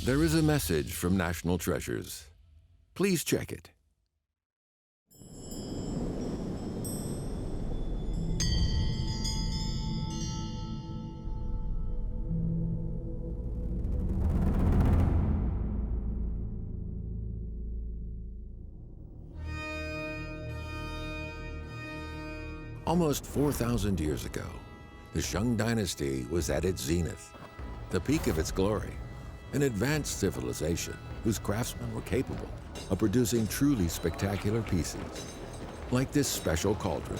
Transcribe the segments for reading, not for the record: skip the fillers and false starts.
There is a message from National Treasures. Please check it. Almost 4,000 years ago, the Shang Dynasty was at its zenith, the peak of its glory, an advanced civilization whose craftsmen were capable of producing truly spectacular pieces, like this special cauldron,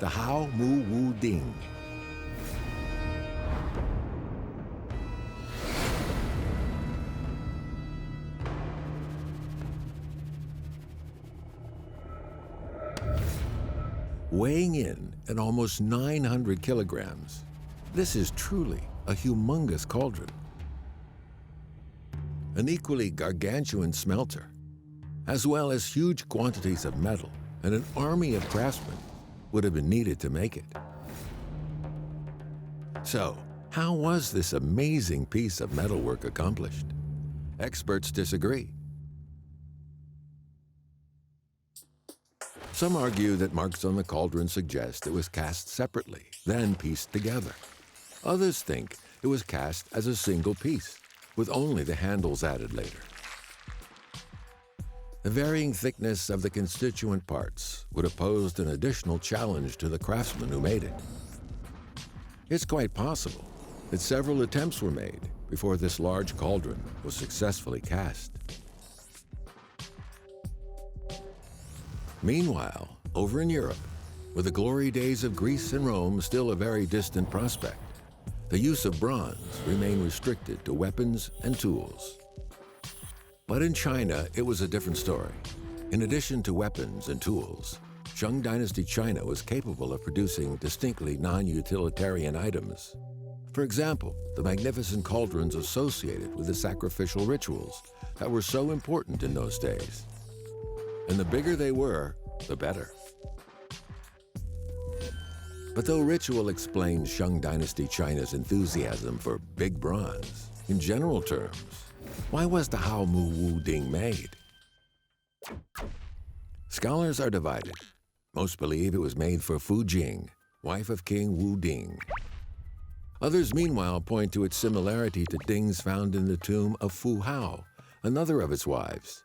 the Houmuwu Ding. Weighing in at almost 900 kilograms, this is truly a humongous cauldron. An equally gargantuan smelter, as well as huge quantities of metal and an army of craftsmen would have been needed to make it. So, how was this amazing piece of metalwork accomplished? Experts disagree. Some argue that marks on the cauldron suggest it was cast separately, then pieced together. Others think it was cast as a single piece, with only the handles added later. The varying thickness of the constituent parts would have posed an additional challenge to the craftsmen who made it. It's quite possible that several attempts were made before this large cauldron was successfully cast. Meanwhile, over in Europe, with the glory days of Greece and Rome still a very distant prospect, the use of bronze remained restricted to weapons and tools. But in China, it was a different story. In addition to weapons and tools, Shang Dynasty China was capable of producing distinctly non-utilitarian items. For example, the magnificent cauldrons associated with the sacrificial rituals that were so important in those days. And the bigger they were, the better. But though ritual explains Shang Dynasty China's enthusiasm for big bronze, in general terms, why was the Houmuwu Ding made? Scholars are divided. Most believe it was made for Fu Jing, wife of King Wu Ding. Others, meanwhile, point to its similarity to dings found in the tomb of Fu Hao, another of its wives.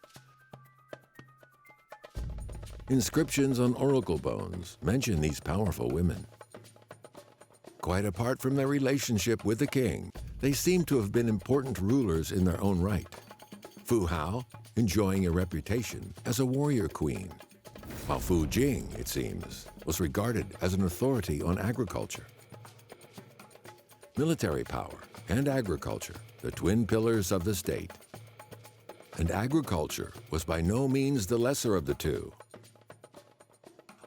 Inscriptions on oracle bones mention these powerful women. Quite apart from their relationship with the king, they seem to have been important rulers in their own right. Fu Hao enjoying a reputation as a warrior queen, while Fu Jing, it seems, was regarded as an authority on agriculture. Military power and agriculture, the twin pillars of the state. And agriculture was by no means the lesser of the two.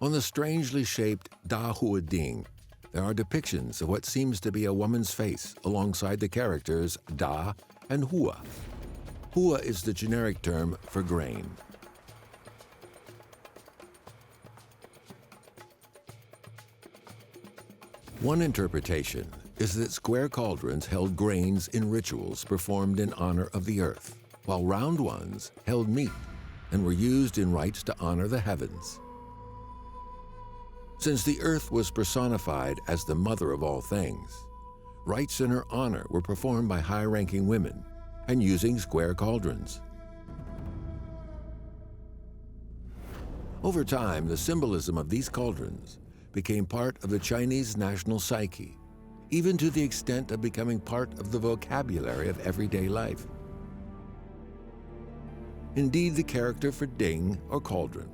On the strangely shaped Houmuwu Ding, there are depictions of what seems to be a woman's face alongside the characters Da and Hua. Hua is the generic term for grain. One interpretation is that square cauldrons held grains in rituals performed in honor of the earth, while round ones held meat and were used in rites to honor the heavens. Since the earth was personified as the mother of all things, rites in her honor were performed by high-ranking women and using square cauldrons. Over time, the symbolism of these cauldrons became part of the Chinese national psyche, even to the extent of becoming part of the vocabulary of everyday life. Indeed, the character for ding or cauldron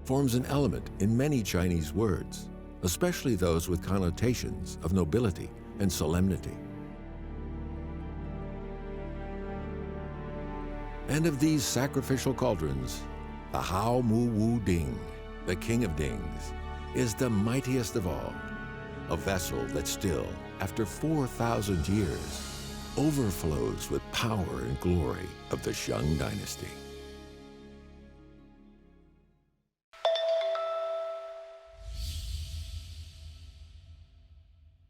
forms an element in many Chinese words, especially those with connotations of nobility and solemnity. And of these sacrificial cauldrons, the Houmuwu Ding, the king of dings, is the mightiest of all, a vessel that still, after 4,000 years, overflows with power and glory of the Shang Dynasty.